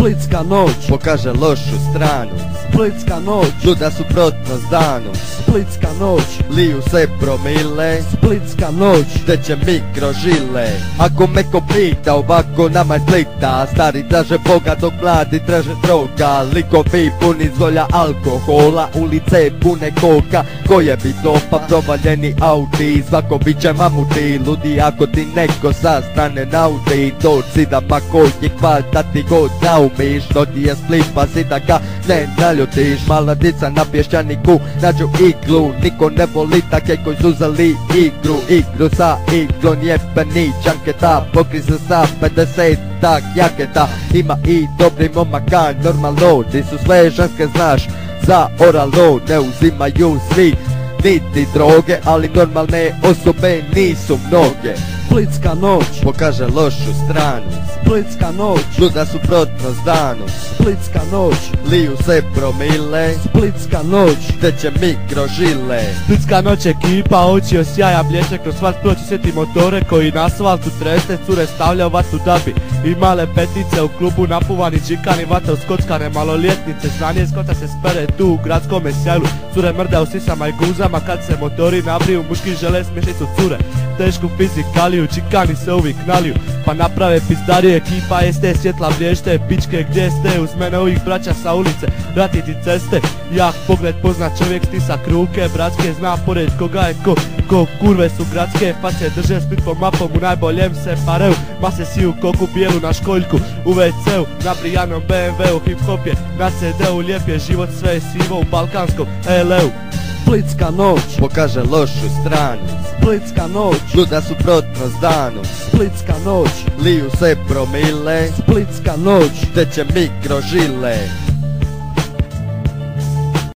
Splitska noć pokaže lošu stranu. Splitska noć Luda suprotnost danu. Splitska noć Liju se promile, Splitska noć teče mikrožile. Ako me ko pita, ovako nama je Splita. Stari traže Boga dok mladi traže droga. Likovi puni zvolja alkohola, ulice pune koka. Koje bi to pa provaljeni Audi, svako biće mamuti. Ludi ako ti neko sa strane naudi, dođi da pa koji kvar da ti god naumiš. To ti je Split pa si da ga ne naljutiš. Mala dica na pješčaniku nađu iglu, niko ne voli take koji su uzeli igru. Igru sa iglom jebeni čanketa, pokri se sa 50-tak jaketa. Ima i dobri momaka, normalno, di su sve ženske znaš za oralno. Ne uzimaju svi niti droge, ali normalne osobe nisu mnoge. Splitska noć Pokaže lošu stranu. Splitska noć Luda suprotnost danu. Splitska noć Liju se promile, Splitska noć teče mikrožile. Splitska noć ekipa oči osjaja blječe kroz svart noć. Sjeti motore koji na asfaltu treste, cure stavljaju vatu da bi i male petice u klubu napuvani džikani, vata uskockane maloljetnice. Znanje skota se spere tu u gradskome sjajlu, cure mrde u sisama i guzama kad se motori nabriju. Muški žele smješnicu cure, tešku fizikaliju, džikani se uvijek naliju pa naprave pizdariju. Ekipa jeste svjetla vješte, pičke gdje ste, uz mene uvijek braća sa ulice, vratiti ceste. Jak pogled pozna čovjek, stisak ruke bratske, zna pored koga je ko kurve su gradske. Face drže Split po mapom, u najboljem se pareu, mase siju koku bijelu na školjku u WC-u, na brijanom BMW-u. Hip hop je na CD-u, lijep je život, sve je sivo u balkanskom LA-u. Splitska noć Pokaže lošu stranu. Splitska noć Luda suprotnost danu. Splitska noć Liju se promile, Splitska noć teče mikrožile.